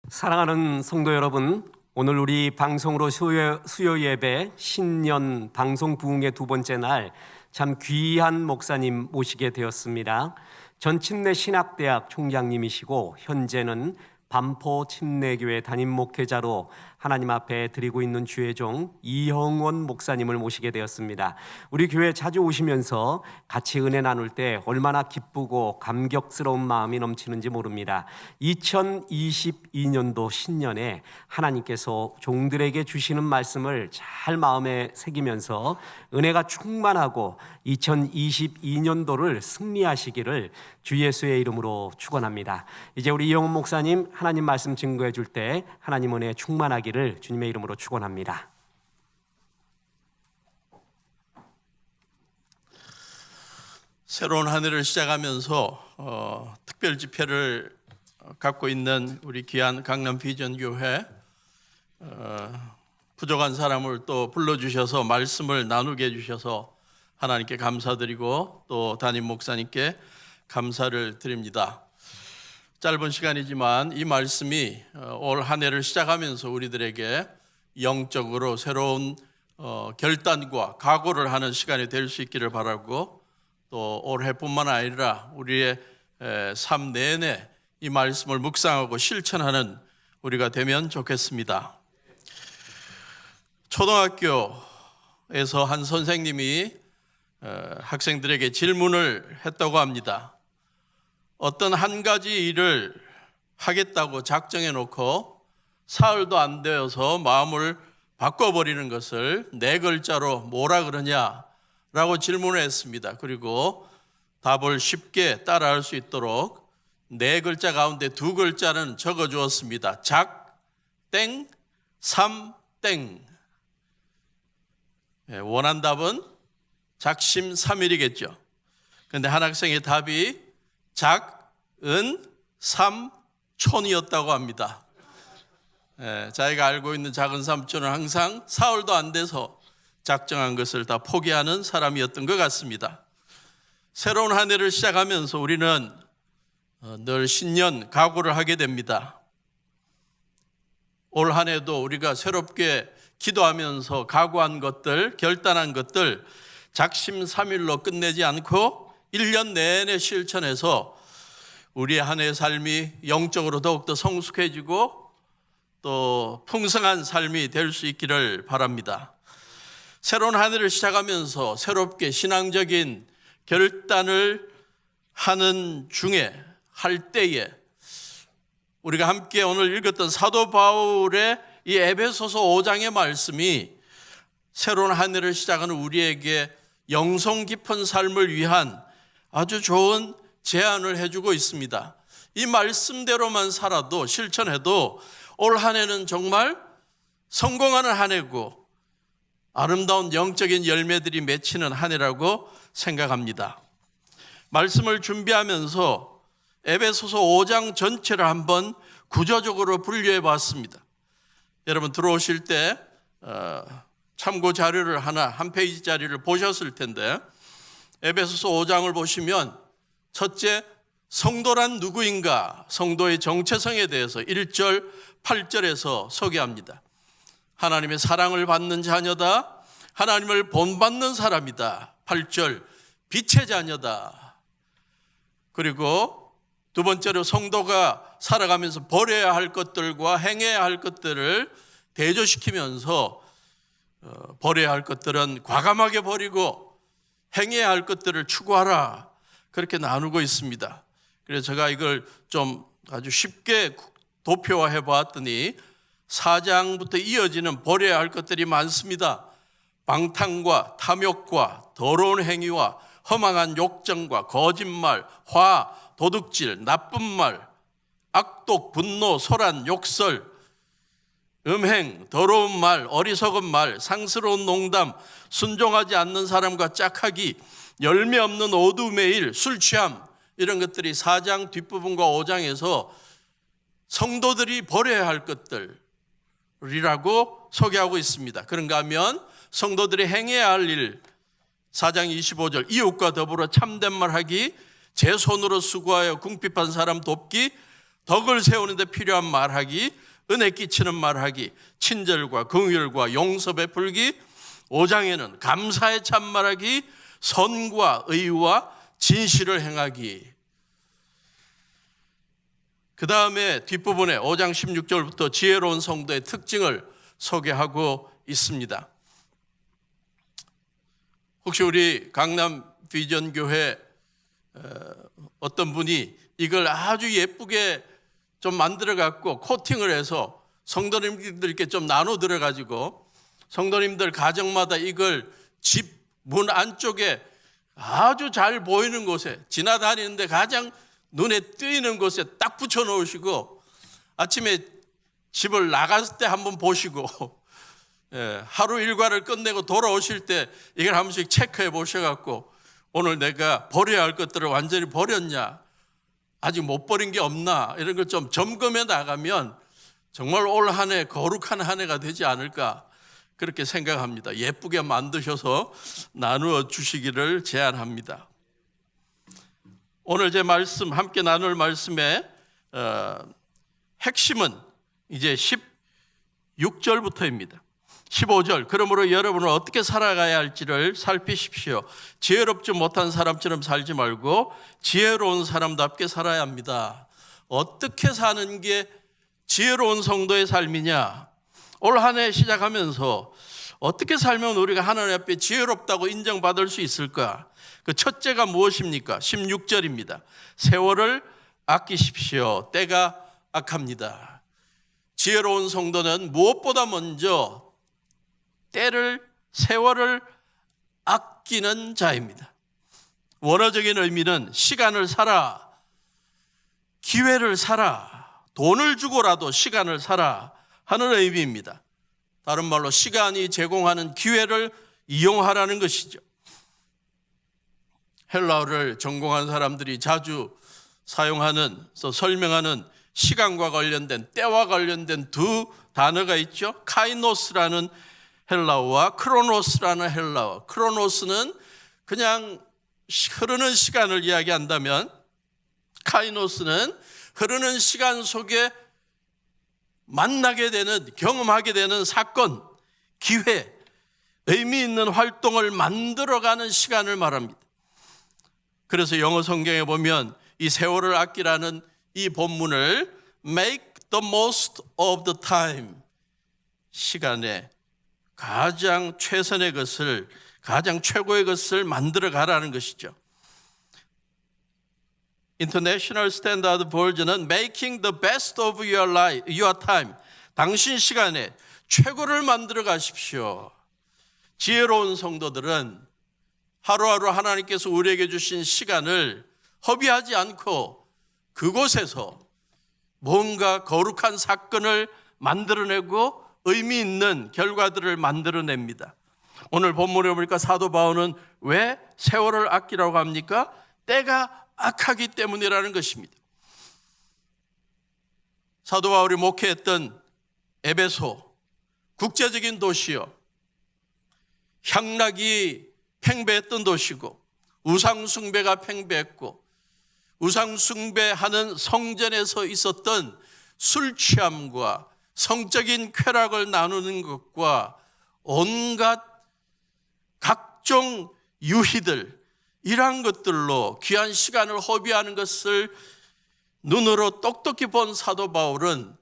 사랑하는 성도 여러분, 오늘 우리 방송으로 수요 예배 신년 방송 부흥의 두 번째 날 참 귀한 목사님 모시게 되었습니다. 전 침례 신학대학 총장님이시고 현재는 반포 침례교회 담임 목회자로 하나님 앞에 드리고 있는 주의 종 이형원 목사님을 모시게 되었습니다. 우리 교회 자주 오시면서 같이 은혜 나눌 때 얼마나 기쁘고 감격스러운 마음이 넘치는지 모릅니다. 2022년도 신년에 하나님께서 종들에게 주시는 말씀을 잘 마음에 새기면서 은혜가 충만하고 2022년도를 승리하시기를 주 예수의 이름으로 축원합니다. 이제 우리 이영훈 목사님 하나님 말씀 증거해 줄 때 하나님 은혜 충만하기를 주님의 이름으로 축원합니다. 새로운 한 해를 시작하면서 특별 집회를 갖고 있는 우리 귀한 강남 비전 교회 부족한 사람을 또 불러주셔서 말씀을 나누게 해주셔서 하나님께 감사드리고 또 담임 목사님께 감사를 드립니다. 짧은 시간이지만 이 말씀이 올 한 해를 시작하면서 우리들에게 영적으로 새로운 결단과 각오를 하는 시간이 될 수 있기를 바라고 또 올해뿐만 아니라 우리의 삶 내내 이 말씀을 묵상하고 실천하는 우리가 되면 좋겠습니다. 초등학교에서 한 선생님이 학생들에게 질문을 했다고 합니다. 어떤 한 가지 일을 하겠다고 작정해 놓고 사흘도 안 되어서 마음을 바꿔버리는 것을 네 글자로 뭐라 그러냐라고 질문을 했습니다. 그리고 답을 쉽게 따라할 수 있도록 네 글자 가운데 두 글자는 적어 주었습니다. 작, 땡, 삼, 땡. 원한 답은 작심삼일이겠죠. 그런데 한 학생의 답이 작, 은, 삼, 촌이었다고 합니다. 자기가 알고 있는 작은 삼촌은 항상 사흘도 안 돼서 작정한 것을 다 포기하는 사람이었던 것 같습니다. 새로운 한 해를 시작하면서 우리는 늘 신년 각오를 하게 됩니다. 올 한 해도 우리가 새롭게 기도하면서 각오한 것들, 결단한 것들 작심삼일로 끝내지 않고 1년 내내 실천해서 우리의 한 해의 삶이 영적으로 더욱더 성숙해지고 또 풍성한 삶이 될 수 있기를 바랍니다. 새로운 한 해를 시작하면서 새롭게 신앙적인 결단을 하는 중에 할 때에 우리가 함께 오늘 읽었던 사도 바울의 이 에베소서 5장의 말씀이 새로운 한 해를 시작하는 우리에게 영성 깊은 삶을 위한 아주 좋은 제안을 해주고 있습니다. 이 말씀대로만 살아도 실천해도 올 한 해는 정말 성공하는 한 해고 아름다운 영적인 열매들이 맺히는 한 해라고 생각합니다. 말씀을 준비하면서 에베소서 5장 전체를 한번 구조적으로 분류해 봤습니다. 여러분 들어오실 때 참고 자료를 한 페이지짜리를 보셨을 텐데 에베소서 5장을 보시면 첫째, 성도란 누구인가? 성도의 정체성에 대해서 1절, 8절에서 소개합니다. 하나님의 사랑을 받는 자녀다. 하나님을 본받는 사람이다. 8절, 빛의 자녀다. 그리고 두 번째로 성도가 살아가면서 버려야 할 것들과 행해야 할 것들을 대조시키면서 버려야 할 것들은 과감하게 버리고 행해야 할 것들을 추구하라. 그렇게 나누고 있습니다. 그래서 제가 이걸 좀 아주 쉽게 도표화해 보았더니 4장부터 이어지는 버려야 할 것들이 많습니다. 방탕과 탐욕과 더러운 행위와 허망한 욕정과 거짓말, 화, 도둑질, 나쁜 말, 악독, 분노, 소란, 욕설, 음행, 더러운 말, 어리석은 말, 상스러운 농담, 순종하지 않는 사람과 짝하기, 열매 없는 어두움의 일, 술 취함, 이런 것들이 4장 뒷부분과 5장에서 성도들이 버려야 할 것들이라고 소개하고 있습니다. 그런가 하면 성도들이 행해야 할 일, 4장 25절, 이웃과 더불어 참된 말 하기, 제 손으로 수고하여 궁핍한 사람 돕기, 덕을 세우는 데 필요한 말하기, 은혜 끼치는 말하기, 친절과 긍휼과 용서 베풀기, 5장에는 감사의 참말하기, 선과 의와 진실을 행하기. 그 다음에 뒷부분에 5장 16절부터 지혜로운 성도의 특징을 소개하고 있습니다. 혹시 우리 강남 비전교회 어떤 분이 이걸 아주 예쁘게 좀 만들어 갖고 코팅을 해서 성도님들께 좀 나눠 드려 가지고 성도님들 가정마다 이걸 집 문 안쪽에 아주 잘 보이는 곳에 지나다니는데 가장 눈에 띄는 곳에 딱 붙여 놓으시고 아침에 집을 나갔을 때 한번 보시고 하루 일과를 끝내고 돌아오실 때 이걸 한 번씩 체크해 보셔갖고 오늘 내가 버려야 할 것들을 완전히 버렸냐, 아직 못 버린 게 없나, 이런 걸 좀 점검해 나가면 정말 올 한 해 거룩한 한 해가 되지 않을까 그렇게 생각합니다. 예쁘게 만드셔서 나누어 주시기를 제안합니다. 오늘 제 말씀, 함께 나눌 말씀의 핵심은 이제 16절부터입니다. 15절, 그러므로 여러분은 어떻게 살아가야 할지를 살피십시오. 지혜롭지 못한 사람처럼 살지 말고 지혜로운 사람답게 살아야 합니다. 어떻게 사는 게 지혜로운 성도의 삶이냐? 올 한 해 시작하면서 어떻게 살면 우리가 하나님 앞에 지혜롭다고 인정받을 수 있을까? 그 첫째가 무엇입니까? 16절입니다. 세월을 아끼십시오. 때가 악합니다. 지혜로운 성도는 무엇보다 먼저 세월을 아끼는 자입니다. 원어적인 의미는 시간을 사라, 기회를 사라, 돈을 주고라도 시간을 사라 하는 의미입니다. 다른 말로 시간이 제공하는 기회를 이용하라는 것이죠. 헬라어를 전공한 사람들이 자주 사용하는, 설명하는 시간과 관련된, 때와 관련된 두 단어가 있죠. 카이노스라는 헬라어와 크로노스라는 헬라어. 크로노스는 그냥 흐르는 시간을 이야기한다면 카이노스는 흐르는 시간 속에 만나게 되는, 경험하게 되는 사건, 기회, 의미 있는 활동을 만들어가는 시간을 말합니다. 그래서 영어 성경에 보면 이 세월을 아끼라는 이 본문을 make the most of the time, 시간에 가장 최선의 것을, 가장 최고의 것을 만들어 가라는 것이죠. International Standard Version은 Making the best of your life, your time. 당신 시간에 최고를 만들어 가십시오. 지혜로운 성도들은 하루하루 하나님께서 우리에게 주신 시간을 허비하지 않고 그곳에서 뭔가 거룩한 사건을 만들어내고 의미 있는 결과들을 만들어냅니다. 오늘 본문에 보니까 사도 바울은 왜 세월을 아끼라고 합니까? 때가 악하기 때문이라는 것입니다. 사도 바울이 목회했던 에베소, 국제적인 도시요, 향락이 팽배했던 도시고 우상숭배가 팽배했고 우상숭배하는 성전에서 있었던 술 취함과 성적인 쾌락을 나누는 것과 온갖 각종 유희들, 이러한 것들로 귀한 시간을 허비하는 것을 눈으로 똑똑히 본 사도 바울은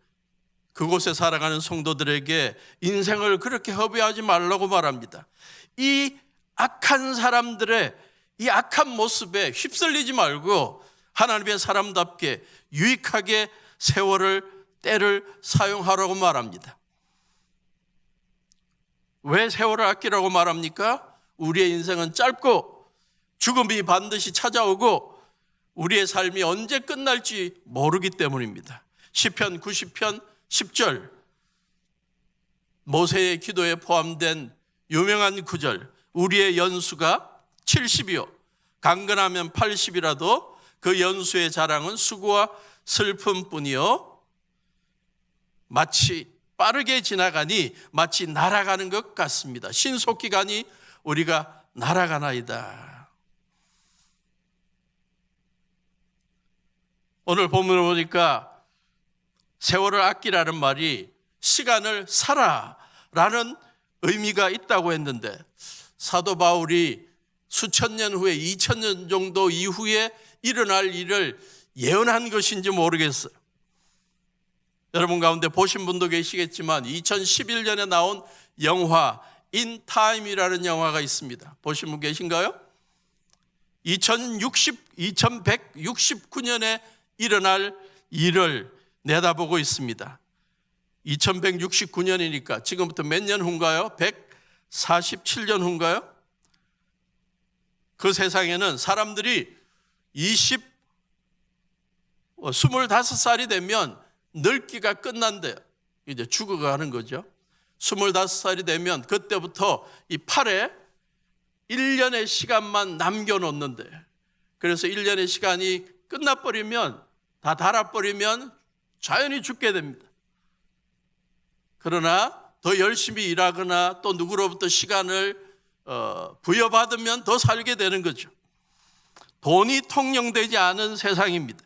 그곳에 살아가는 성도들에게 인생을 그렇게 허비하지 말라고 말합니다. 이 악한 사람들의 이 악한 모습에 휩쓸리지 말고 하나님의 사람답게 유익하게 세월을, 때를 사용하라고 말합니다. 왜 세월을 아끼라고 말합니까? 우리의 인생은 짧고 죽음이 반드시 찾아오고 우리의 삶이 언제 끝날지 모르기 때문입니다. 시편 90편 10절, 모세의 기도에 포함된 유명한 구절, 우리의 연수가 70이요 강건하면 80이라도 그 연수의 자랑은 수고와 슬픔뿐이요 마치 빠르게 지나가니 마치 날아가는 것 같습니다. 신속히 가니 우리가 날아가나이다. 오늘 본문을 보니까 세월을 아끼라는 말이 시간을 살아라는 의미가 있다고 했는데 사도 바울이 수천 년 후에 2000년 정도 이후에 일어날 일을 예언한 것인지 모르겠어요. 여러분 가운데 보신 분도 계시겠지만 2011년에 나온 영화 In Time이라는 영화가 있습니다. 보신 분 계신가요? 2169년에 일어날 일을 내다보고 있습니다. 2169년이니까 지금부터 몇 년 후인가요? 147년 후인가요? 그 세상에는 사람들이 25살이 되면 늙기가 끝난대요. 이제 죽어가는 거죠. 25살이 되면 그때부터 이 팔에 1년의 시간만 남겨놓는데, 그래서 1년의 시간이 끝나버리면, 다 닳아버리면 자연히 죽게 됩니다. 그러나 더 열심히 일하거나 또 누구로부터 시간을 부여받으면 더 살게 되는 거죠. 돈이 통용되지 않은 세상입니다.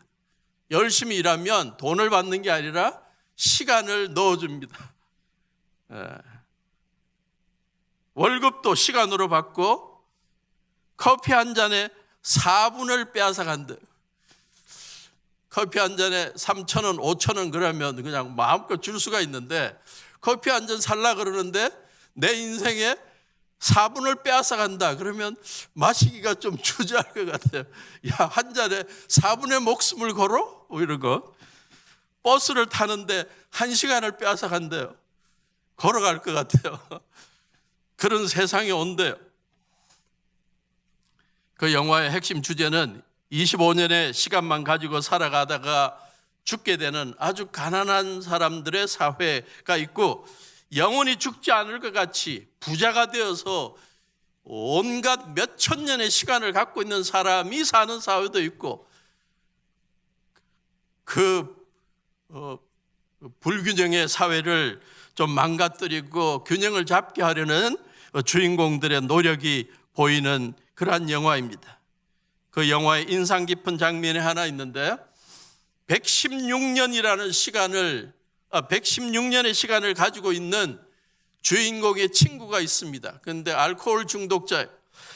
열심히 일하면 돈을 받는 게 아니라 시간을 넣어줍니다. 월급도 시간으로 받고 커피 한 잔에 4분을 빼앗아 간대요. 커피 한 잔에 3,000원, 5,000원 그러면 그냥 마음껏 줄 수가 있는데 커피 한 잔 살라 그러는데 내 인생에 4분을 빼앗아 간다 그러면 마시기가 좀 주저할 것 같아요. 야, 한 잔에 4분의 목숨을 걸어? 뭐 이런 거. 버스를 타는데 1시간을 빼앗아 간대요. 걸어갈 것 같아요. 그런 세상이 온대요. 그 영화의 핵심 주제는 25년의 시간만 가지고 살아가다가 죽게 되는 아주 가난한 사람들의 사회가 있고, 영원히 죽지 않을 것 같이 부자가 되어서 온갖 몇천 년의 시간을 갖고 있는 사람이 사는 사회도 있고, 불균형의 사회를 좀 망가뜨리고 균형을 잡게 하려는 주인공들의 노력이 보이는 그러한 영화입니다. 그 영화의 인상 깊은 장면이 하나 있는데 116년의 시간을 가지고 있는 주인공의 친구가 있습니다. 그런데 알코올 중독자예요.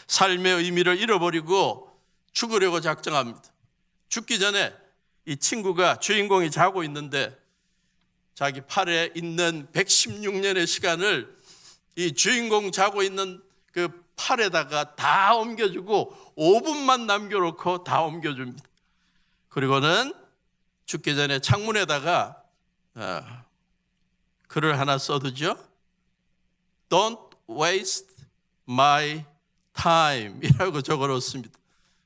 삶의 의미를 잃어버리고 죽으려고 작정합니다. 죽기 전에 이 친구가, 주인공이 자고 있는데 자기 팔에 있는 116년의 시간을 이 주인공 자고 있는 그 팔에다가 다 옮겨주고 5분만 남겨놓고 다 옮겨줍니다. 그리고는 죽기 전에 창문에다가 글을 하나 써두죠. Don't waste my time 이라고 적어놓습니다.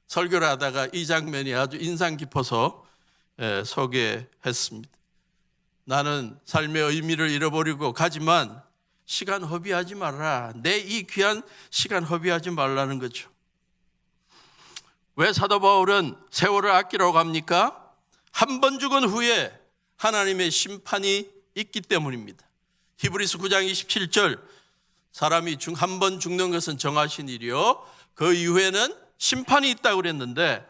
설교를 하다가 이 장면이 아주 인상 깊어서 소개했습니다. 나는 삶의 의미를 잃어버리고 가지만 시간 허비하지 말라. 내 이 귀한 시간 허비하지 말라는 거죠. 왜 사도 바울은 세월을 아끼라고 합니까? 한 번 죽은 후에 하나님의 심판이 있기 때문입니다. 히브리서 9장 27절, 사람이 한 번 죽는 것은 정하신 일이요 그 이후에는 심판이 있다고 그랬는데,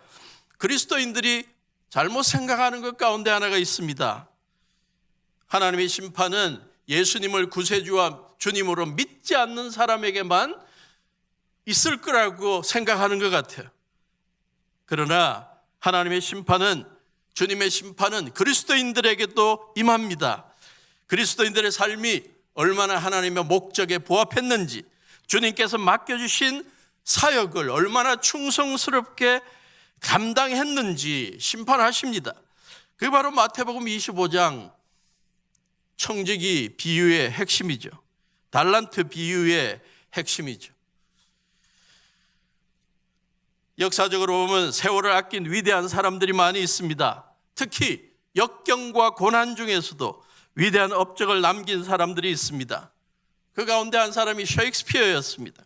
그리스도인들이 잘못 생각하는 것 가운데 하나가 있습니다. 하나님의 심판은 예수님을 구세주와 주님으로 믿지 않는 사람에게만 있을 거라고 생각하는 것 같아요. 그러나 하나님의 심판은, 주님의 심판은 그리스도인들에게도 임합니다. 그리스도인들의 삶이 얼마나 하나님의 목적에 부합했는지, 주님께서 맡겨주신 사역을 얼마나 충성스럽게 감당했는지 심판하십니다. 그게 바로 마태복음 25장 청지기 비유의 핵심이죠. 달란트 비유의 핵심이죠. 역사적으로 보면 세월을 아낀 위대한 사람들이 많이 있습니다. 특히 역경과 고난 중에서도 위대한 업적을 남긴 사람들이 있습니다. 그 가운데 한 사람이 셰익스피어였습니다.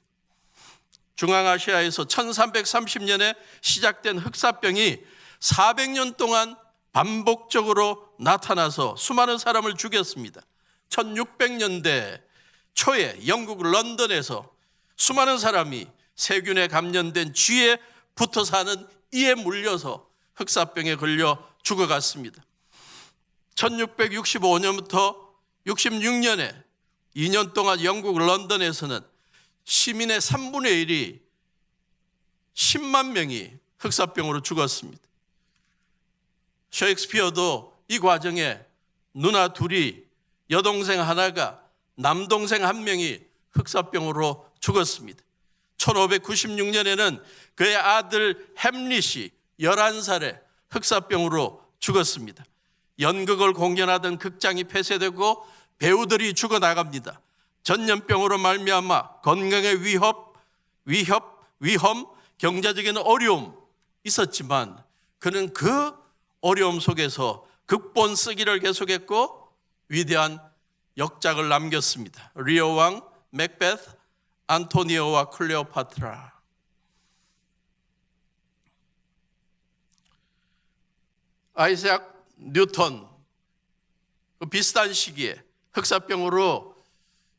중앙아시아에서 1330년에 시작된 흑사병이 400년 동안 반복적으로 나타나서 수많은 사람을 죽였습니다. 1600년대 초에 영국 런던에서 수많은 사람이 세균에 감염된 쥐에 붙어 사는 이에 물려서 흑사병에 걸려 죽어갔습니다. 1665년부터 66년에 2년 동안 영국 런던에서는 시민의 3분의 1이 10만 명이 흑사병으로 죽었습니다. 셰익스피어도 이 과정에 누나 둘이, 여동생 하나가, 남동생 한 명이 흑사병으로 죽었습니다. 1596년에는 그의 아들 햄릿이 11살에 흑사병으로 죽었습니다. 연극을 공연하던 극장이 폐쇄되고 배우들이 죽어나갑니다. 전염병으로 말미암아 건강의 위험, 경제적인 어려움 있었지만 그는 그 어려움 속에서 극본 쓰기를 계속했고 위대한 역작을 남겼습니다. 리오 왕, 맥베스, 안토니오와 클레오파트라. 아이작 뉴턴, 그 비슷한 시기에 흑사병으로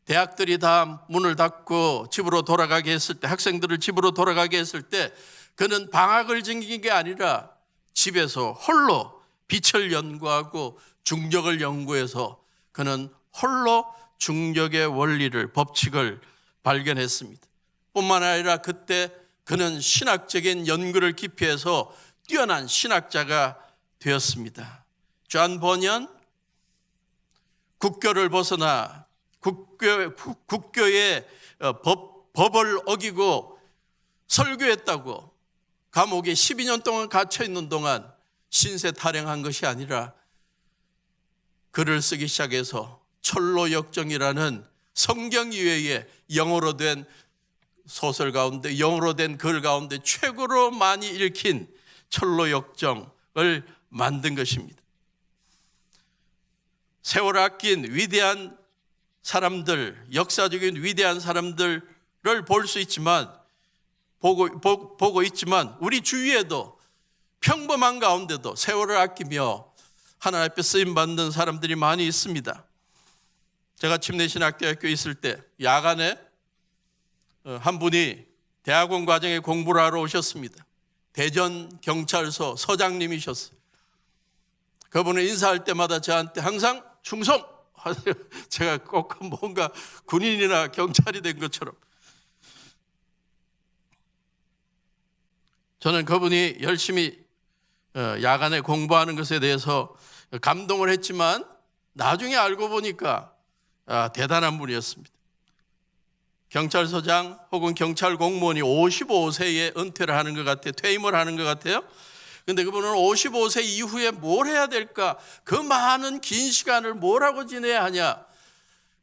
대학들이 다 문을 닫고 집으로 돌아가게 했을 때, 학생들을 집으로 돌아가게 했을 때 그는 방학을 즐긴 게 아니라 집에서 홀로 빛을 연구하고 중력을 연구해서 그는 홀로 중력의 원리를, 법칙을 발견했습니다. 뿐만 아니라 그때 그는 신학적인 연구를 깊이 해서 뛰어난 신학자가 되었습니다. 존 버년, 국교를 벗어나 국교의 법을 어기고 설교했다고 감옥에 12년 동안 갇혀 있는 동안 신세 타령한 것이 아니라 글을 쓰기 시작해서 철로 역정이라는 성경 이외에 영어로 된 소설 가운데, 영어로 된 글 가운데 최고로 많이 읽힌 철로 역정을 만든 것입니다. 세월을 아낀 위대한 사람들, 역사적인 위대한 사람들을 볼 수 있지만, 보고 있지만 우리 주위에도 평범한 가운데도 세월을 아끼며 하나님 앞에 쓰임받는 사람들이 많이 있습니다. 제가 침례신학대학교에 있을 때 야간에 한 분이 대학원 과정에 공부를 하러 오셨습니다. 대전경찰서 서장님이셨어요. 그분은 인사할 때마다 저한테 항상 충성! 제가 꼭 뭔가 군인이나 경찰이 된 것처럼. 저는 그분이 열심히 야간에 공부하는 것에 대해서 감동을 했지만 나중에 알고 보니까 대단한 분이었습니다. 경찰서장 혹은 경찰 공무원이 55세에 은퇴를 하는 것 같아요. 퇴임을 하는 것 같아요. 근데 그분은 55세 이후에 뭘 해야 될까? 그 많은 긴 시간을 뭘 하고 지내야 하냐?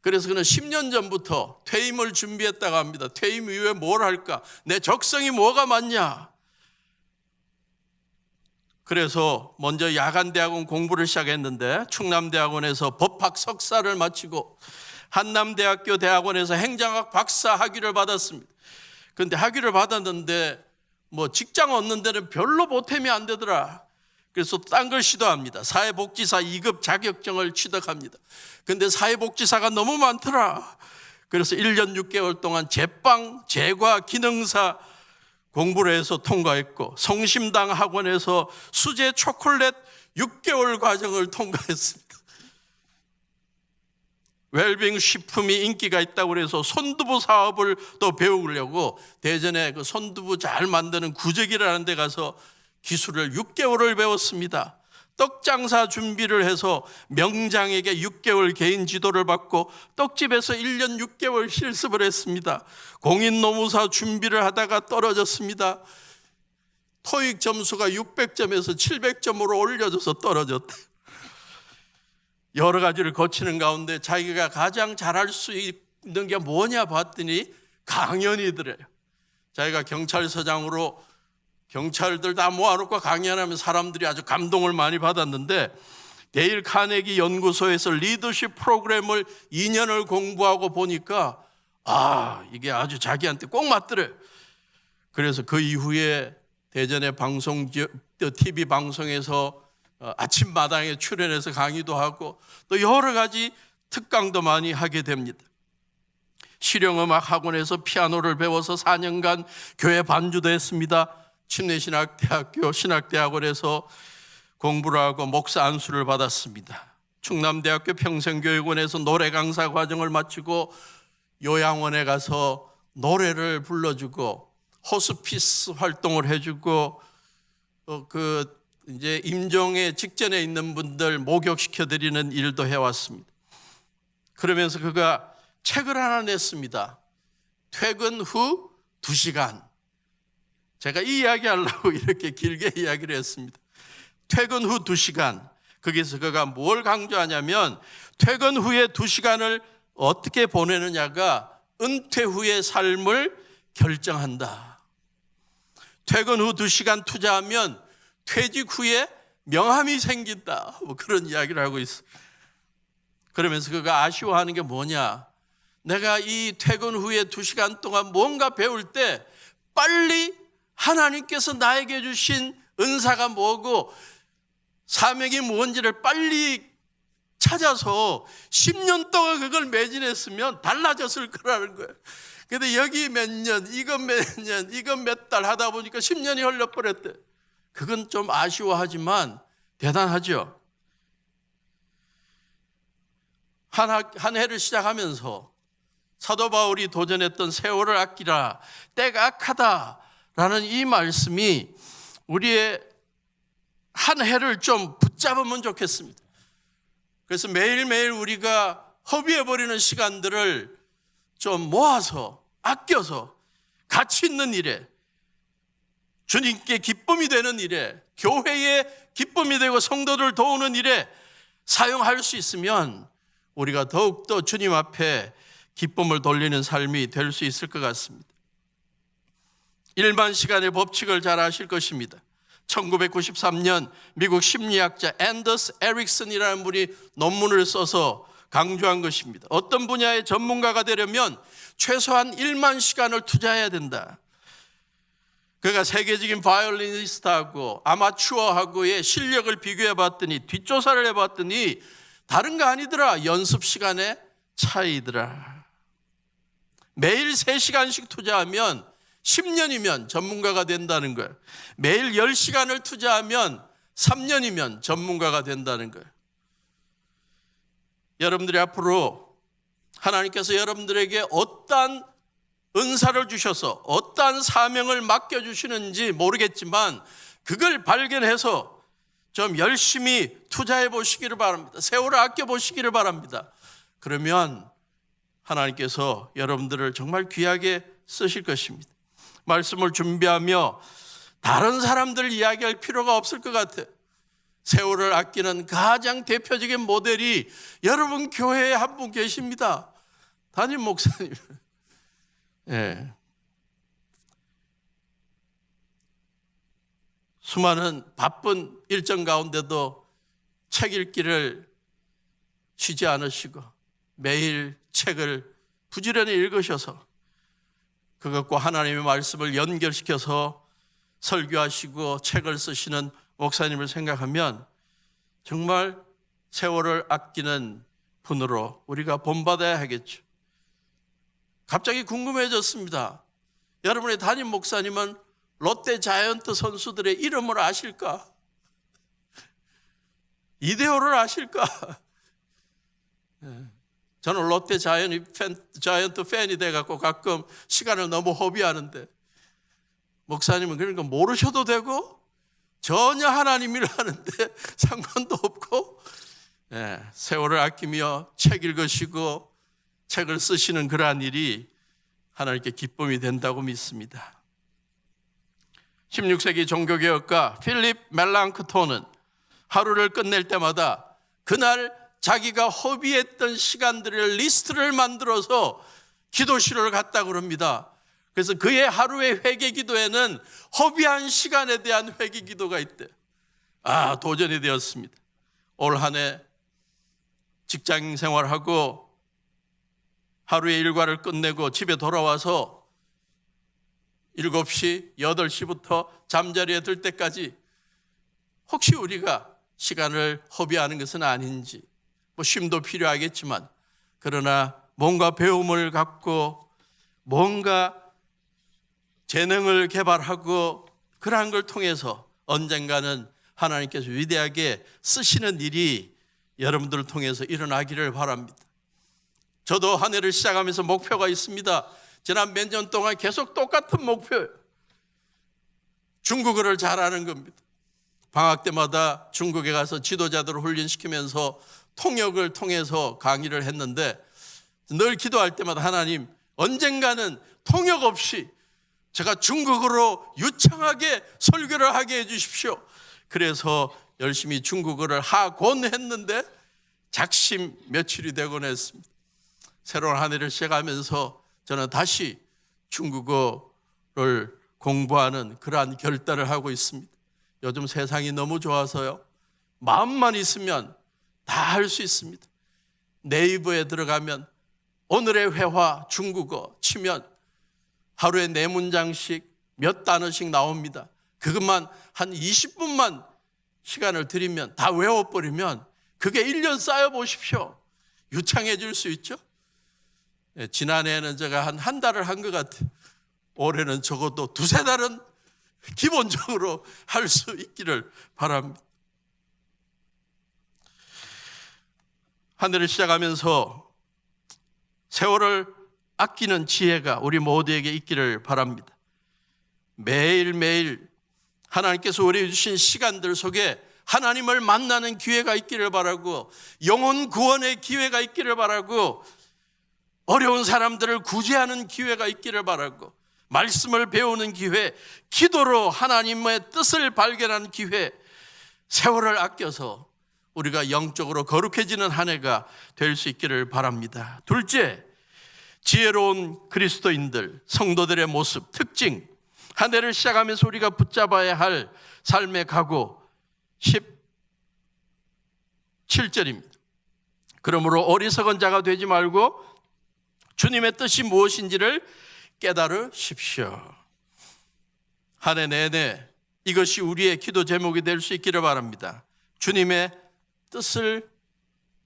그래서 그는 10년 전부터 퇴임을 준비했다고 합니다. 퇴임 이후에 뭘 할까? 내 적성이 뭐가 맞냐? 그래서 먼저 야간대학원 공부를 시작했는데 충남대학원에서 법학 석사를 마치고 한남대학교 대학원에서 행정학 박사 학위를 받았습니다. 그런데 학위를 받았는데 직장 얻는 데는 별로 보탬이 안 되더라. 그래서 딴 걸 시도합니다. 사회복지사 2급 자격증을 취득합니다. 그런데 사회복지사가 너무 많더라. 그래서 1년 6개월 동안 제빵, 제과, 기능사 공부를 해서 통과했고 성심당 학원에서 수제 초콜릿 6개월 과정을 통과했습니다. 웰빙 식품이 인기가 있다고 해서 손두부 사업을 또 배우려고 대전에 그 손두부 잘 만드는 구적이라는 데 가서 기술을 6개월을 배웠습니다. 떡장사 준비를 해서 명장에게 6개월 개인 지도를 받고 떡집에서 1년 6개월 실습을 했습니다. 공인노무사 준비를 하다가 떨어졌습니다. 토익 점수가 600점에서 700점으로 올려져서 떨어졌다. 여러 가지를 거치는 가운데 자기가 가장 잘할 수 있는 게 뭐냐 봤더니 강연이더래요. 자기가 경찰서장으로 경찰들 다 모아놓고 강연하면 사람들이 아주 감동을 많이 받았는데 데일 카네기 연구소에서 리더십 프로그램을 2년을 공부하고 보니까 이게 아주 자기한테 꼭 맞더래요. 그래서 그 이후에 대전의 TV 방송에서 아침마당에 출연해서 강의도 하고 또 여러 가지 특강도 많이 하게 됩니다. 실용음악 학원에서 피아노를 배워서 4년간 교회 반주도 했습니다. 침례신학대학교 신학대학원에서 공부를 하고 목사 안수를 받았습니다. 충남대학교 평생교육원에서 노래 강사 과정을 마치고 요양원에 가서 노래를 불러주고 호스피스 활동을 해주고 이제 임종의 직전에 있는 분들 목욕시켜 드리는 일도 해왔습니다. 그러면서 그가 책을 하나 냈습니다. 퇴근 후 2시간. 제가 이 이야기 하려고 이렇게 길게 이야기를 했습니다. 퇴근 후 2시간. 거기서 그가 뭘 강조하냐면 퇴근 후에 2시간을 어떻게 보내느냐가 은퇴 후의 삶을 결정한다. 퇴근 후 2시간 투자하면 퇴직 후에 명함이 생긴다. 뭐 그런 이야기를 하고 있어. 그러면서 그가 아쉬워하는 게 뭐냐? 내가 이 퇴근 후에 2시간 동안 뭔가 배울 때 빨리 하나님께서 나에게 주신 은사가 뭐고 사명이 뭔지를 빨리 찾아서 10년 동안 그걸 매진했으면 달라졌을 거라는 거예요. 근데 여기 몇 년, 이건 몇 년, 이건 몇 달 하다 보니까 10년이 흘러버렸대. 그건 좀 아쉬워하지만 대단하죠. 한 해를 시작하면서 사도 바울이 도전했던 세월을 아끼라, 때가 악하다라는 이 말씀이 우리의 한 해를 좀 붙잡으면 좋겠습니다. 그래서 매일매일 우리가 허비해버리는 시간들을 좀 모아서 아껴서 가치 있는 일에, 주님께 기쁨이 되는 일에, 교회에 기쁨이 되고 성도들 도우는 일에 사용할 수 있으면 우리가 더욱더 주님 앞에 기쁨을 돌리는 삶이 될 수 있을 것 같습니다. 일반 시간의 법칙을 잘 아실 것입니다. 1993년 미국 심리학자 앤더스 에릭슨이라는 분이 논문을 써서 강조한 것입니다. 어떤 분야의 전문가가 되려면 최소한 1만 시간을 투자해야 된다. 그가 세계적인 바이올리니스트하고 아마추어하고의 실력을 비교해 봤더니, 뒷조사를 해봤더니 다른 거 아니더라. 연습 시간의 차이더라. 매일 3시간씩 투자하면 10년이면 전문가가 된다는 거예요. 매일 10시간을 투자하면 3년이면 전문가가 된다는 거예요. 여러분들이 앞으로 하나님께서 여러분들에게 어떠한 은사를 주셔서 어떠한 사명을 맡겨주시는지 모르겠지만 그걸 발견해서 좀 열심히 투자해 보시기를 바랍니다. 세월을 아껴 보시기를 바랍니다. 그러면 하나님께서 여러분들을 정말 귀하게 쓰실 것입니다. 말씀을 준비하며 다른 사람들 이야기할 필요가 없을 것 같아요. 세월을 아끼는 가장 대표적인 모델이 여러분 교회에 한 분 계십니다. 담임 목사님. 예. 수많은 바쁜 일정 가운데도 책 읽기를 쉬지 않으시고 매일 책을 부지런히 읽으셔서 그것과 하나님의 말씀을 연결시켜서 설교하시고 책을 쓰시는 목사님을 생각하면 정말 세월을 아끼는 분으로 우리가 본받아야 하겠죠. 갑자기 궁금해졌습니다. 여러분의 담임 목사님은 롯데 자이언트 선수들의 이름을 아실까? 이대호를 아실까? 저는 롯데 자이언트 팬이 돼갖고 가끔 시간을 너무 허비하는데 목사님은 그러니까 모르셔도 되고 전혀 하나님 일을 하는데 상관도 없고 세월을 아끼며 책 읽으시고 책을 쓰시는 그러한 일이 하나님께 기쁨이 된다고 믿습니다. 16세기 종교개혁가 필립 멜랑크톤은 하루를 끝낼 때마다 그날 자기가 허비했던 시간들의 리스트를 만들어서 기도실을 갔다고 합니다. 그래서 그의 하루의 회개 기도에는 허비한 시간에 대한 회개 기도가 있대. 도전이 되었습니다. 올 한 해 직장 생활하고 하루의 일과를 끝내고 집에 돌아와서 7시, 8시부터 잠자리에 들 때까지 혹시 우리가 시간을 허비하는 것은 아닌지, 쉼도 필요하겠지만 그러나 뭔가 배움을 갖고 뭔가 재능을 개발하고 그러한 걸 통해서 언젠가는 하나님께서 위대하게 쓰시는 일이 여러분들을 통해서 일어나기를 바랍니다. 저도 한 해를 시작하면서 목표가 있습니다. 지난 몇 년 동안 계속 똑같은 목표예요. 중국어를 잘하는 겁니다. 방학 때마다 중국에 가서 지도자들을 훈련시키면서 통역을 통해서 강의를 했는데 늘 기도할 때마다 하나님, 언젠가는 통역 없이 제가 중국어로 유창하게 설교를 하게 해주십시오. 그래서 열심히 중국어를 하곤 했는데 작심 며칠이 되곤 했습니다. 새로운 한 해를 시작하면서 저는 다시 중국어를 공부하는 그러한 결단을 하고 있습니다. 요즘 세상이 너무 좋아서요, 마음만 있으면 다 할 수 있습니다. 네이버에 들어가면 오늘의 회화 중국어 치면 하루에 4문장씩 몇 단어씩 나옵니다. 그것만 한 20분만 시간을 들이면 다 외워버리면 그게 1년 쌓여보십시오. 유창해질 수 있죠. 지난해에는 제가 한 달을 한 것 같아요. 올해는 적어도 2-3달은 기본적으로 할 수 있기를 바랍니다. 한 해를 시작하면서 세월을 아끼는 지혜가 우리 모두에게 있기를 바랍니다. 매일매일 하나님께서 우리에게 주신 시간들 속에 하나님을 만나는 기회가 있기를 바라고, 영혼 구원의 기회가 있기를 바라고, 어려운 사람들을 구제하는 기회가 있기를 바라고, 말씀을 배우는 기회, 기도로 하나님의 뜻을 발견하는 기회, 세월을 아껴서 우리가 영적으로 거룩해지는 한 해가 될 수 있기를 바랍니다. 둘째, 지혜로운 그리스도인들, 성도들의 모습, 특징, 한 해를 시작하면서 우리가 붙잡아야 할 삶의 각오 17절입니다. 그러므로 어리석은 자가 되지 말고 주님의 뜻이 무엇인지를 깨달으십시오. 한 해 내내 이것이 우리의 기도 제목이 될 수 있기를 바랍니다. 주님의 뜻을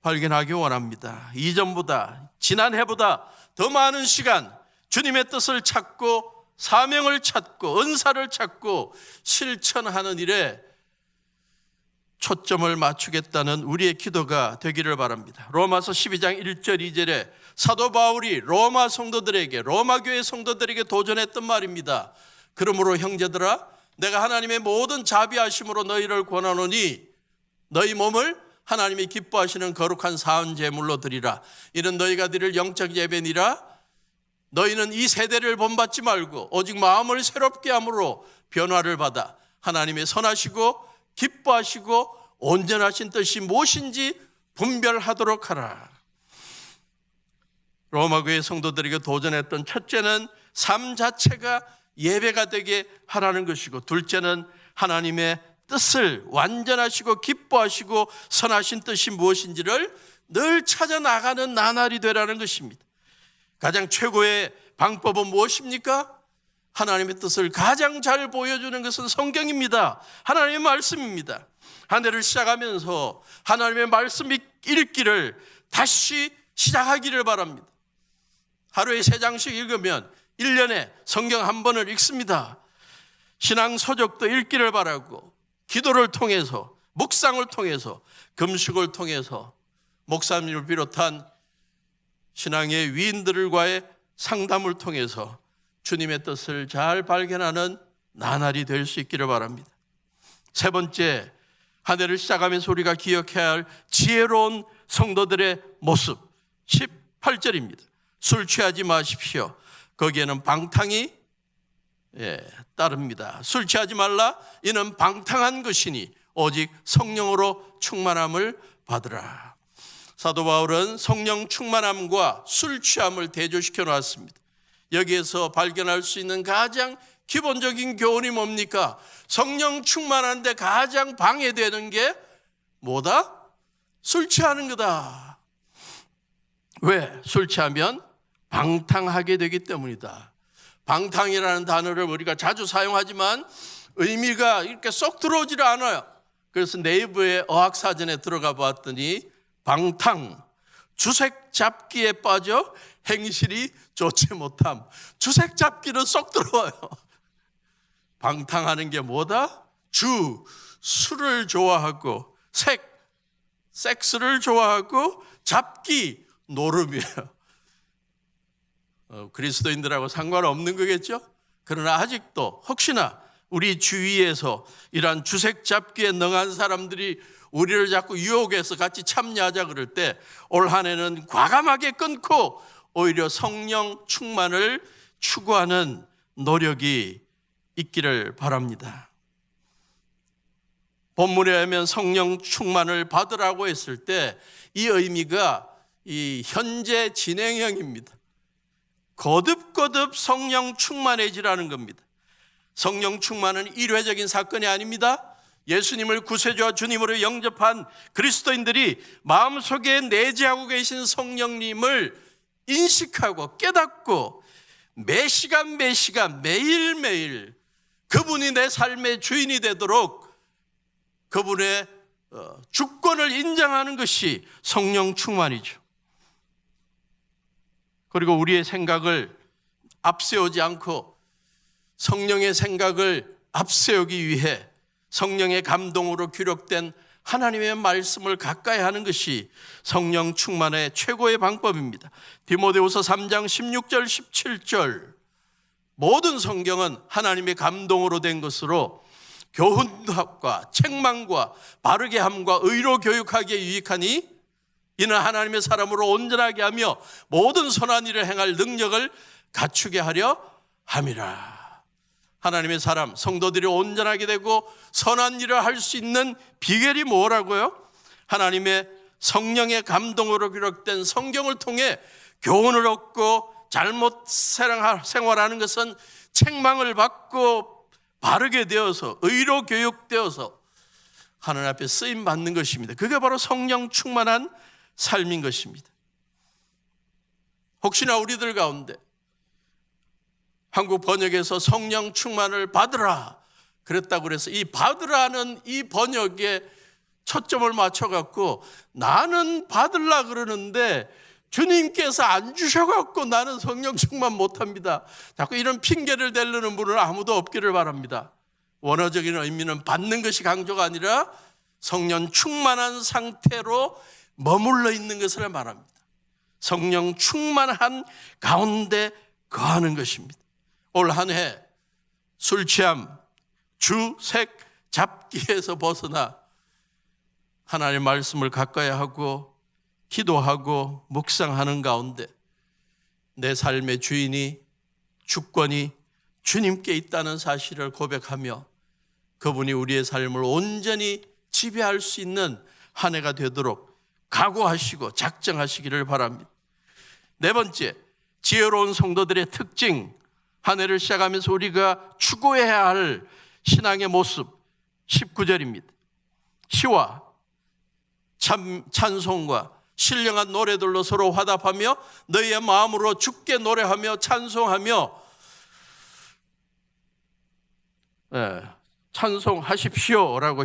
발견하기 원합니다. 이전보다, 지난해보다 더 많은 시간 주님의 뜻을 찾고 사명을 찾고 은사를 찾고 실천하는 일에 초점을 맞추겠다는 우리의 기도가 되기를 바랍니다. 로마서 12장 1절 2절에 사도 바울이 로마 성도들에게, 로마 교회 성도들에게 도전했던 말입니다. 그러므로 형제들아, 내가 하나님의 모든 자비하심으로 너희를 권하노니 너희 몸을 하나님이 기뻐하시는 거룩한 사은 제물로 드리라. 이는 너희가 드릴 영적 예배니라. 너희는 이 세대를 본받지 말고 오직 마음을 새롭게 함으로 변화를 받아 하나님의 선하시고 기뻐하시고 온전하신 뜻이 무엇인지 분별하도록 하라. 로마 교회 성도들에게 도전했던 첫째는 삶 자체가 예배가 되게 하라는 것이고, 둘째는 하나님의 뜻을, 완전하시고 기뻐하시고 선하신 뜻이 무엇인지를 늘 찾아 나가는 나날이 되라는 것입니다. 가장 최고의 방법은 무엇입니까? 하나님의 뜻을 가장 잘 보여주는 것은 성경입니다. 하나님의 말씀입니다. 한 해를 시작하면서 하나님의 말씀 읽기를 다시 시작하기를 바랍니다. 하루에 3장씩 읽으면 1년에 성경 한 번을 읽습니다. 신앙 서적도 읽기를 바라고, 기도를 통해서, 묵상을 통해서, 금식을 통해서, 목사님을 비롯한 신앙의 위인들과의 상담을 통해서 주님의 뜻을 잘 발견하는 나날이 될 수 있기를 바랍니다. 세 번째, 한 해를 시작하면서 우리가 기억해야 할 지혜로운 성도들의 모습 18절입니다. 술 취하지 마십시오. 거기에는 방탕이 따릅니다. 술 취하지 말라. 이는 방탕한 것이니 오직 성령으로 충만함을 받으라. 사도 바울은 성령 충만함과 술 취함을 대조시켜 놨습니다. 여기에서 발견할 수 있는 가장 기본적인 교훈이 뭡니까? 성령 충만한데 가장 방해되는 게 뭐다? 술 취하는 거다. 왜? 술 취하면 방탕하게 되기 때문이다. 방탕이라는 단어를 우리가 자주 사용하지만 의미가 이렇게 쏙 들어오질 않아요. 그래서 네이버의 어학사전에 들어가 봤더니 방탕, 주색 잡기에 빠져 행실이 좋지 못함. 주색 잡기는 쏙 들어와요. 방탕하는 게 뭐다? 술을 좋아하고, 색, 섹스를 좋아하고 잡기, 노름이에요. 그리스도인들하고 상관없는 거겠죠? 그러나 아직도 혹시나 우리 주위에서 이러한 주색 잡기에 능한 사람들이 우리를 자꾸 유혹해서 같이 참여하자 그럴 때 올 한 해는 과감하게 끊고 오히려 성령 충만을 추구하는 노력이 있기를 바랍니다. 본문에 하면 성령 충만을 받으라고 했을 때 이 의미가 이 현재 진행형입니다. 거듭거듭 성령 충만해지라는 겁니다. 성령 충만은 일회적인 사건이 아닙니다. 예수님을 구세주와 주님으로 영접한 그리스도인들이 마음속에 내재하고 계신 성령님을 인식하고 깨닫고 매 시간 매일매일 그분이 내 삶의 주인이 되도록 그분의 주권을 인정하는 것이 성령 충만이죠. 그리고 우리의 생각을 앞세우지 않고 성령의 생각을 앞세우기 위해 성령의 감동으로 기록된 하나님의 말씀을 가까이 하는 것이 성령 충만의 최고의 방법입니다. 디모데후서 3장 16절 17절 모든 성경은 하나님의 감동으로 된 것으로 교훈과 책망과 바르게 함과 의로 교육하기에 유익하니 이는 하나님의 사람으로 온전하게 하며 모든 선한 일을 행할 능력을 갖추게 하려 함이라. 하나님의 사람, 성도들이 온전하게 되고 선한 일을 할 수 있는 비결이 뭐라고요? 하나님의 성령의 감동으로 기록된 성경을 통해 교훈을 얻고 잘못 생활하는 것은 책망을 받고 바르게 되어서 의로 교육되어서 하나님 앞에 쓰임 받는 것입니다. 그게 바로 성령 충만한 삶인 것입니다. 혹시나 우리들 가운데 한국 번역에서 성령 충만을 받으라 그랬다고 그래서 이 받으라는 이 번역에 초점을 맞춰갖고 나는 받으려 그러는데 주님께서 안 주셔갖고 나는 성령 충만 못합니다. 자꾸 이런 핑계를 대려는 분은 아무도 없기를 바랍니다. 원어적인 의미는 받는 것이 강조가 아니라 성령 충만한 상태로 머물러 있는 것을 말합니다. 성령 충만한 가운데 거하는 것입니다. 올 한 해 술 취함, 주색 잡기에서 벗어나 하나님의 말씀을 가까이 하고 기도하고 묵상하는 가운데 내 삶의 주인이 주권이 주님께 있다는 사실을 고백하며 그분이 우리의 삶을 온전히 지배할 수 있는 한 해가 되도록 각오하시고 작정하시기를 바랍니다. 네 번째, 지혜로운 성도들의 특징, 한 해를 시작하면서 우리가 추구해야 할 신앙의 모습 19절입니다. 시와 찬송과 신령한 노래들로 서로 화답하며 너희의 마음으로 주께 노래하며 찬송하며 찬송하십시오라고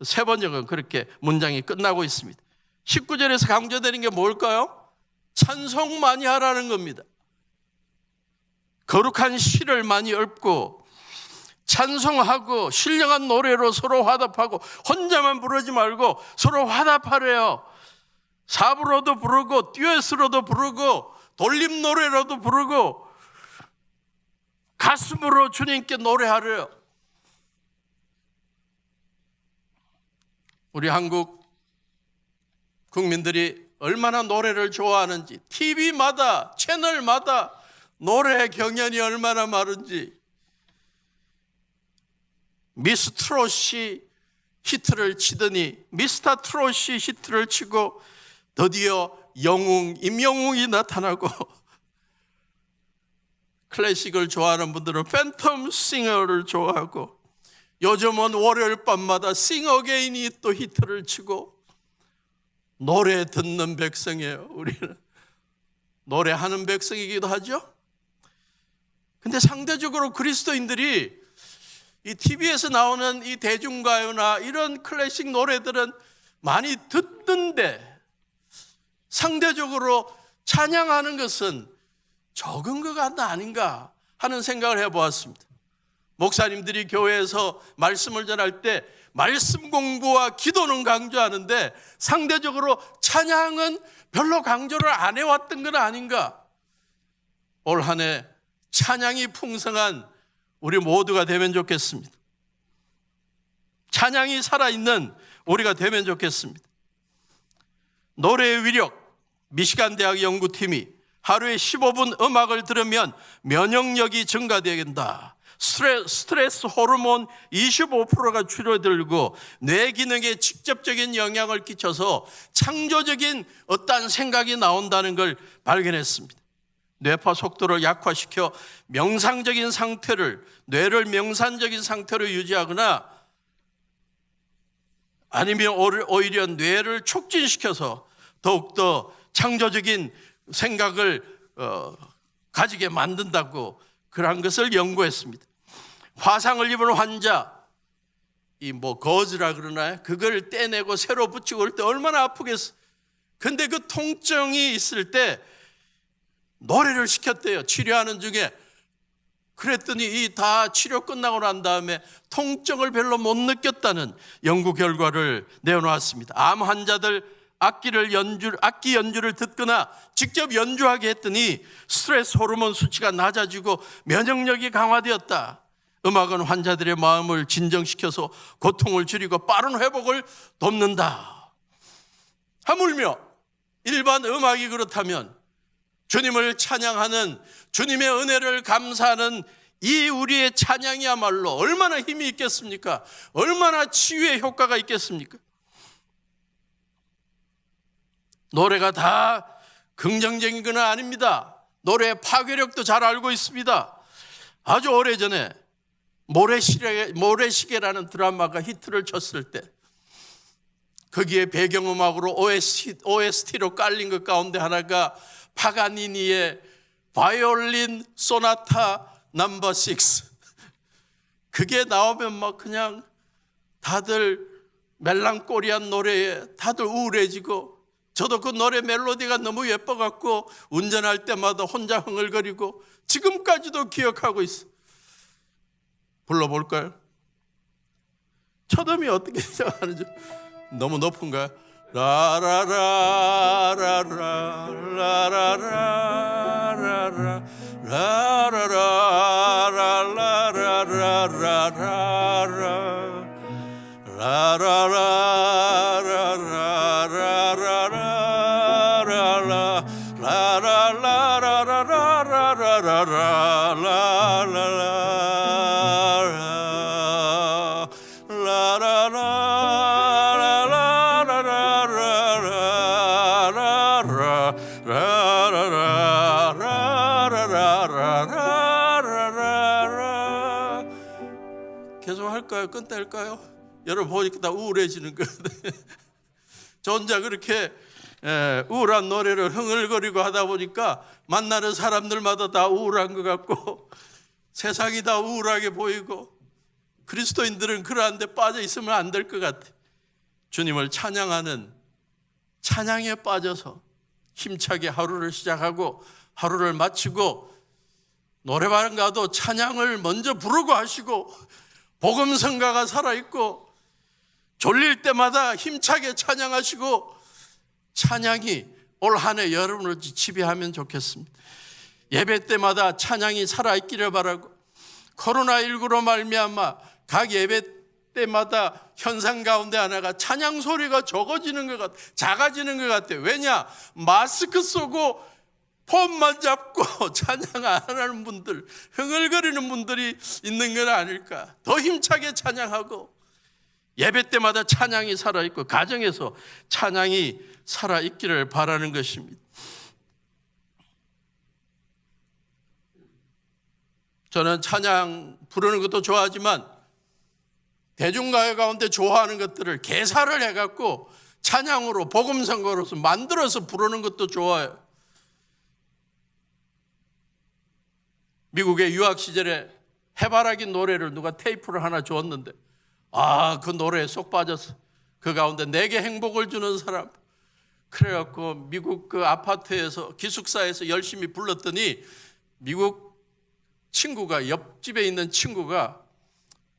새 번역은 그렇게 문장이 끝나고 있습니다. 19절에서 강조되는 게 뭘까요? 찬송 많이 하라는 겁니다. 거룩한 시를 많이 읊고 찬송하고 신령한 노래로 서로 화답하고 혼자만 부르지 말고 서로 화답하래요. 사부로도 부르고 듀엣으로도 부르고 돌림 노래로도 부르고 가슴으로 주님께 노래하래요. 우리 한국 국민들이 얼마나 노래를 좋아하는지 TV마다 채널마다 노래 경연이 얼마나 많은지 미스 트롯이 히트를 치더니 미스터 트롯이 히트를 치고 드디어 임영웅이 나타나고 클래식을 좋아하는 분들은 팬텀 싱어를 좋아하고 요즘은 월요일 밤마다 싱 어게인이 또 히트를 치고 노래 듣는 백성이에요. 우리는 노래하는 백성이기도 하죠. 근데 상대적으로 그리스도인들이 이 TV에서 나오는 이 대중가요나 이런 클래식 노래들은 많이 듣는데 상대적으로 찬양하는 것은 적은 것 아닌가 하는 생각을 해보았습니다. 목사님들이 교회에서 말씀을 전할 때 말씀 공부와 기도는 강조하는데 상대적으로 찬양은 별로 강조를 안 해왔던 건 아닌가? 올 한 해 찬양이 풍성한 우리 모두가 되면 좋겠습니다. 찬양이 살아있는 우리가 되면 좋겠습니다. 노래의 위력, 미시간 대학 연구팀이 하루에 15분 음악을 들으면 면역력이 증가되겠다. 스트레스 호르몬 25%가 줄어들고 뇌 기능에 직접적인 영향을 끼쳐서 창조적인 어떠한 생각이 나온다는 걸 발견했습니다. 뇌파 속도를 약화시켜 명상적인 상태를, 뇌를 명상적인 상태로 유지하거나 아니면 오히려 뇌를 촉진시켜서 더욱더 창조적인 생각을 가지게 만든다고 그러한 것을 연구했습니다. 화상을 입은 환자, 거즈라 그러나요? 그걸 떼내고 새로 붙이고 그럴 때 얼마나 아프겠어. 근데 그 통증이 있을 때 노래를 시켰대요. 치료하는 중에. 그랬더니 이 다 치료 끝나고 난 다음에 통증을 별로 못 느꼈다는 연구 결과를 내어놓았습니다. 암 환자들 악기 연주를 듣거나 직접 연주하게 했더니 스트레스 호르몬 수치가 낮아지고 면역력이 강화되었다. 음악은 환자들의 마음을 진정시켜서 고통을 줄이고 빠른 회복을 돕는다. 하물며 일반 음악이 그렇다면 주님을 찬양하는, 주님의 은혜를 감사하는 이 우리의 찬양이야말로 얼마나 힘이 있겠습니까? 얼마나 치유의 효과가 있겠습니까? 노래가 다 긍정적인 건 아닙니다. 노래의 파괴력도 잘 알고 있습니다. 아주 오래전에 모래시계라는 드라마가 히트를 쳤을 때 거기에 배경음악으로 OST로 깔린 것 가운데 하나가 파가니니의 바이올린 소나타 넘버 6. 그게 나오면 막 그냥 다들 멜랑콜리한 노래에 다들 우울해지고, 저도 그 노래 멜로디가 너무 예뻐갖고 운전할 때마다 혼자 흥얼거리고 지금까지도 기억하고 있어. 불러볼까요? 초음이 어떻게 시작하는지. 너무 높은가요? 라라라라라 라라라라라 계속 할까요? 끝낼까요? 여러분 보니까 다 우울해지는 거예요. 저 혼자 그렇게 우울한 노래를 흥얼거리고 하다 보니까 만나는 사람들마다 다 우울한 것 같고 세상이 다 우울하게 보이고, 그리스도인들은 그러한 데 빠져 있으면 안 될 것 같아. 주님을 찬양하는 찬양에 빠져서 힘차게 하루를 시작하고 하루를 마치고, 노래방 가도 찬양을 먼저 부르고 하시고, 복음성가가 살아있고, 졸릴 때마다 힘차게 찬양하시고, 찬양이 올 한 해 여러분을 지배하면 좋겠습니다. 예배 때마다 찬양이 살아있기를 바라고, 코로나19로 말미암아 각 예배 때마다 현상 가운데 하나가 찬양 소리가 적어지는 것 같아, 작아지는 것 같아. 왜냐? 마스크 쓰고 폰만 잡고 찬양 안 하는 분들, 흥얼거리는 분들이 있는 건 아닐까. 더 힘차게 찬양하고, 예배 때마다 찬양이 살아있고 가정에서 찬양이 살아있기를 바라는 것입니다. 저는 찬양 부르는 것도 좋아하지만 대중가요 가운데 좋아하는 것들을 개사를 해갖고 찬양으로, 복음성가로서 만들어서 부르는 것도 좋아요. 미국의 유학 시절에 해바라기 노래를 누가 테이프를 하나 주었는데, 그 노래에 쏙 빠졌어. 그 가운데 내게 행복을 주는 사람. 그래갖고 미국 그 아파트에서, 기숙사에서 열심히 불렀더니 미국 친구가, 옆집에 있는 친구가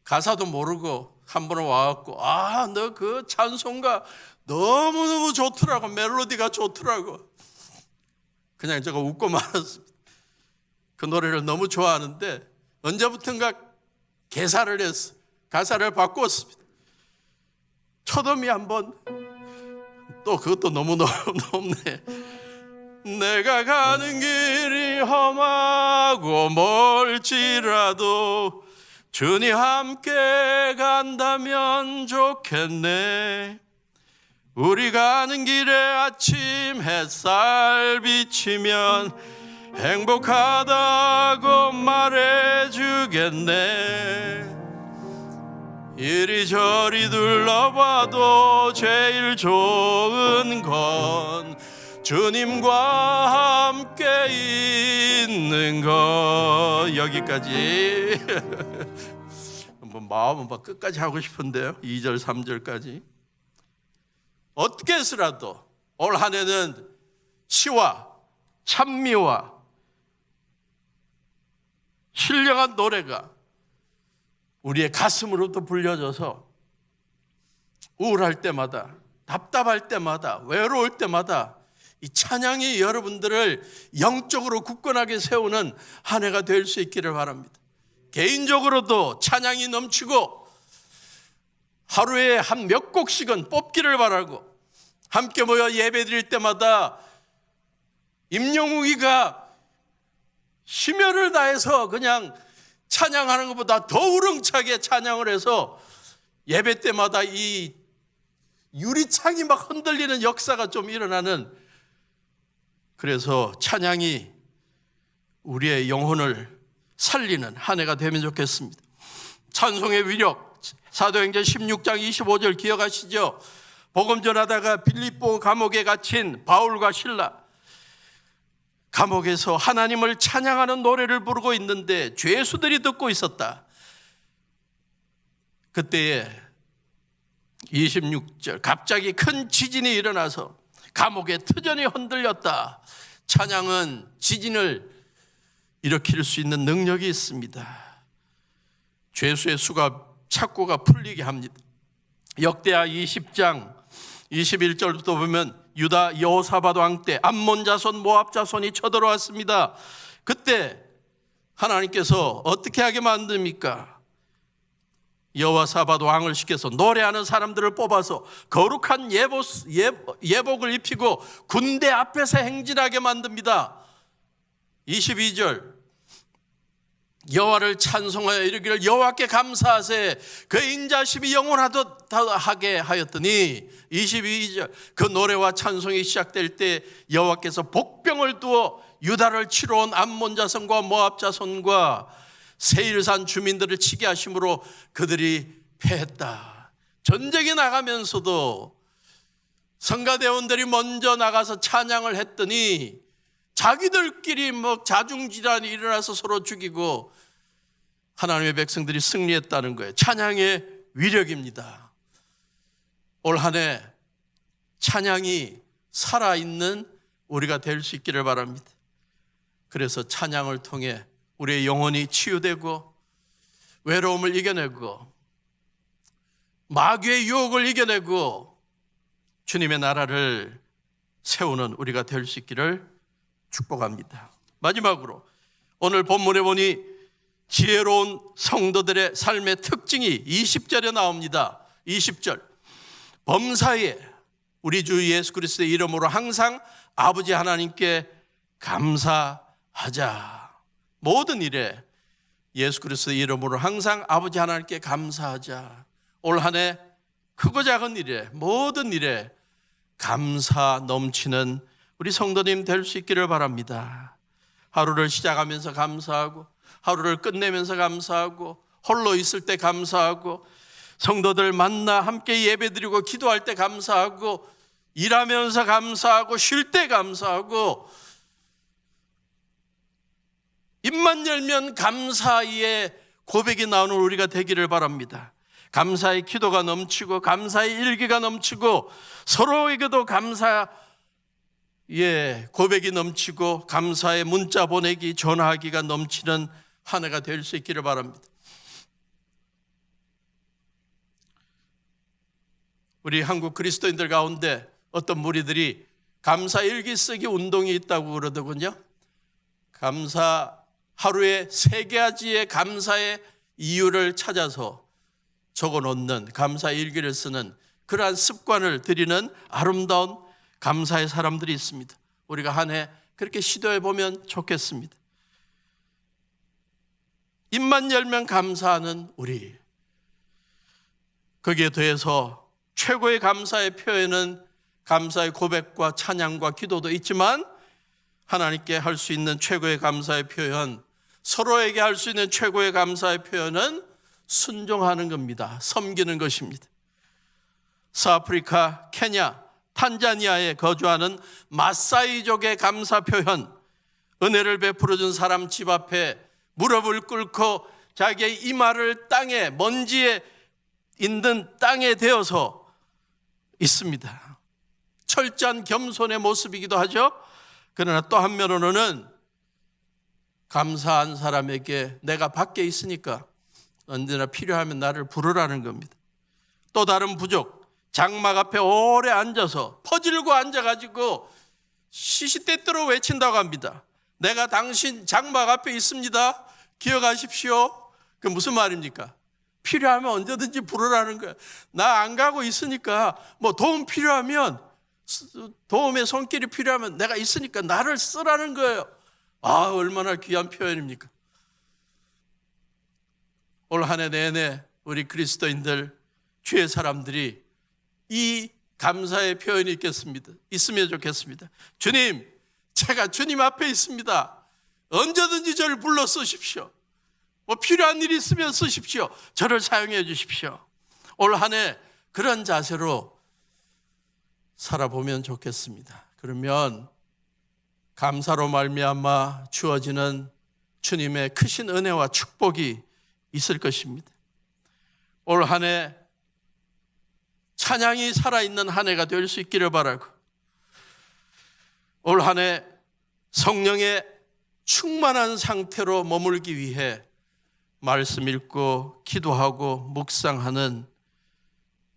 가사도 모르고 한 번은 와갖고 너 그 찬송가 너무너무 좋더라고. 멜로디가 좋더라고. 그냥 제가 웃고 말았습니다. 그 노래를 너무 좋아하는데 언제부턴가 개사를 했어. 가사를 바꿨습니다. 초dom이 한번 또 그것도 너무 높네. 내가 가는 길이 험하고 멀지라도 주님 함께 간다면 좋겠네. 우리 가는 길에 아침 햇살 비치면 행복하다고 말해주겠네. 이리저리 둘러봐도 제일 좋은 건 주님과 함께 있는 것. 여기까지. 마음은 막 끝까지 하고 싶은데요. 2절 3절까지. 어떻게 해서라도 올 한 해는 시와 찬미와 신령한 노래가 우리의 가슴으로부터 불려져서 우울할 때마다, 답답할 때마다, 외로울 때마다 이 찬양이 여러분들을 영적으로 굳건하게 세우는 한 해가 될 수 있기를 바랍니다. 개인적으로도 찬양이 넘치고 하루에 한 몇 곡씩은 뽑기를 바라고, 함께 모여 예배 드릴 때마다 임영웅이가 심혈을 다해서 그냥 찬양하는 것보다 더 우렁차게 찬양을 해서 예배 때마다 이 유리창이 막 흔들리는 역사가 좀 일어나는, 그래서 찬양이 우리의 영혼을 살리는 한 해가 되면 좋겠습니다. 찬송의 위력, 사도행전 16장 25절 기억하시죠? 복음 전하다가 빌립보 감옥에 갇힌 바울과 실라, 감옥에서 하나님을 찬양하는 노래를 부르고 있는데 죄수들이 듣고 있었다. 그때에 26절, 갑자기 큰 지진이 일어나서 감옥의 터전이 흔들렸다. 찬양은 지진을 일으킬 수 있는 능력이 있습니다. 죄수의 착고가 풀리게 합니다. 역대하 20장 21절부터 보면 유다 여호사밧 왕 때 암몬 자손 모압 자손이 쳐들어왔습니다. 그때 하나님께서 어떻게 하게 만듭니까? 여호사밧 왕을 시켜서 노래하는 사람들을 뽑아서 거룩한 예복을 입히고 군대 앞에서 행진하게 만듭니다. 22절, 여호와를 찬송하여 이르기를 여호와께 감사하세 그의 인자심이 영원하게 하였더니, 22절, 그 노래와 찬송이 시작될 때 여호와께서 복병을 두어 유다를 치러 온 암몬 자손과 모압 자손과 세일산 주민들을 치게 하심으로 그들이 패했다. 전쟁에 나가면서도 성가대원들이 먼저 나가서 찬양을 했더니 자기들끼리 자중질환이 일어나서 서로 죽이고 하나님의 백성들이 승리했다는 거예요. 찬양의 위력입니다. 올 한 해 찬양이 살아있는 우리가 될 수 있기를 바랍니다. 그래서 찬양을 통해 우리의 영혼이 치유되고 외로움을 이겨내고 마귀의 유혹을 이겨내고 주님의 나라를 세우는 우리가 될 수 있기를 축복합니다. 마지막으로 오늘 본문에 보니 지혜로운 성도들의 삶의 특징이 20절에 나옵니다. 20절, 범사에 우리 주 예수 그리스도의 이름으로 항상 아버지 하나님께 감사하자. 모든 일에 예수 그리스도의 이름으로 항상 아버지 하나님께 감사하자. 올 한 해 크고 작은 일에, 모든 일에 감사 넘치는 우리 성도님 될 수 있기를 바랍니다. 하루를 시작하면서 감사하고, 하루를 끝내면서 감사하고, 홀로 있을 때 감사하고, 성도들 만나 함께 예배드리고 기도할 때 감사하고, 일하면서 감사하고, 쉴 때 감사하고, 입만 열면 감사의 고백이 나오는 우리가 되기를 바랍니다. 감사의 기도가 넘치고, 감사의 일기가 넘치고, 서로에게도 감사의 고백이 넘치고, 감사의 문자 보내기, 전화하기가 넘치는 한 해가 될 수 있기를 바랍니다. 우리 한국 그리스도인들 가운데 어떤 무리들이 감사 일기 쓰기 운동이 있다고 그러더군요. 감사 하루에 3가지의 감사의 이유를 찾아서 적어 놓는 감사 일기를 쓰는 그러한 습관을 들이는 아름다운 감사의 사람들이 있습니다. 우리가 한 해 그렇게 시도해 보면 좋겠습니다. 입만 열면 감사하는 우리. 거기에 더해서 최고의 감사의 표현은 감사의 고백과 찬양과 기도도 있지만 하나님께 할 수 있는 최고의 감사의 표현, 서로에게 할 수 있는 최고의 감사의 표현은 순종하는 겁니다. 섬기는 것입니다. 서아프리카, 케냐, 탄자니아에 거주하는 마사이족의 감사 표현, 은혜를 베풀어 준 사람 집 앞에 무릎을 꿇고 자기의 이마를 땅에, 먼지에 있는 땅에 대어서 있습니다. 철저한 겸손의 모습이기도 하죠. 그러나 또 한면으로는 감사한 사람에게 내가 밖에 있으니까 언제나 필요하면 나를 부르라는 겁니다. 또 다른 부족, 장막 앞에 오래 앉아서 퍼질고 앉아가지고 시시때때로 외친다고 합니다. 내가 당신 장막 앞에 있습니다. 기억하십시오. 그 무슨 말입니까? 필요하면 언제든지 부르라는 거야. 나 안 가고 있으니까 뭐 도움 필요하면, 도움의 손길이 필요하면 내가 있으니까 나를 쓰라는 거예요. 아, 얼마나 귀한 표현입니까? 올 한 해 내내 우리 그리스도인들, 주의 사람들이 이 감사의 표현이 있으면 좋겠습니다. 주님, 제가 주님 앞에 있습니다. 언제든지 저를 불러 쓰십시오. 뭐 필요한 일이 있으면 쓰십시오. 저를 사용해 주십시오. 올 한 해 그런 자세로 살아보면 좋겠습니다. 그러면 감사로 말미암아 주어지는 주님의 크신 은혜와 축복이 있을 것입니다. 올 한 해 찬양이 살아있는 한 해가 될 수 있기를 바라고, 올 한 해 성령의 충만한 상태로 머물기 위해 말씀 읽고 기도하고 묵상하는,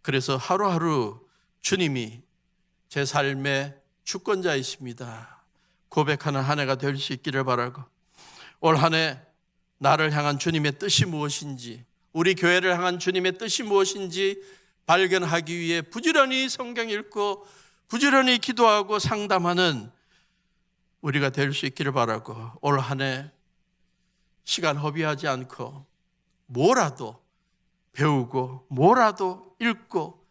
그래서 하루하루 주님이 제 삶의 주권자이십니다 고백하는 한 해가 될 수 있기를 바라고, 올 한 해 나를 향한 주님의 뜻이 무엇인지, 우리 교회를 향한 주님의 뜻이 무엇인지 발견하기 위해 부지런히 성경 읽고 부지런히 기도하고 상담하는 우리가 될 수 있기를 바라고, 올 한 해 시간 허비하지 않고 뭐라도 배우고 뭐라도 읽고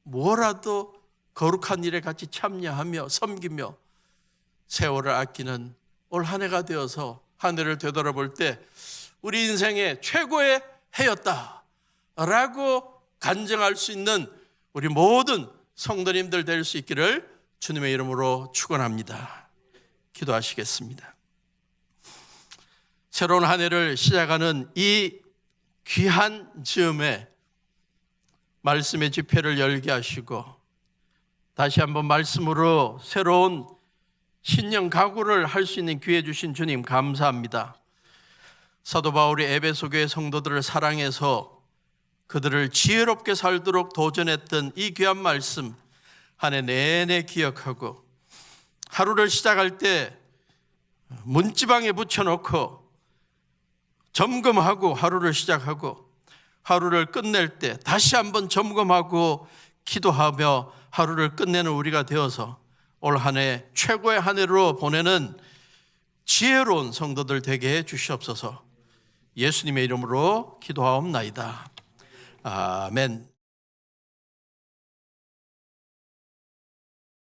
뭐라도 거룩한 일에 같이 참여하며 섬기며 세월을 아끼는 올 한 해가 되어서 한 해를 되돌아볼 때 우리 인생의 최고의 해였다라고 간증할 수 있는 우리 모든 성도님들 될 수 있기를 주님의 이름으로 축원합니다. 기도하시겠습니다. 새로운 한 해를 시작하는 이 귀한 즈음에 말씀의 집회를 열게 하시고 다시 한번 말씀으로 새로운 신년 각오를 할 수 있는 기회 주신 주님 감사합니다. 사도 바울이 에베소 교회 성도들을 사랑해서 그들을 지혜롭게 살도록 도전했던 이 귀한 말씀 한 해 내내 기억하고, 하루를 시작할 때 문지방에 붙여놓고 점검하고 하루를 시작하고, 하루를 끝낼 때 다시 한번 점검하고 기도하며 하루를 끝내는 우리가 되어서 올 한 해 최고의 한 해로 보내는 지혜로운 성도들 되게 해 주시옵소서. 예수님의 이름으로 기도하옵나이다. 아멘.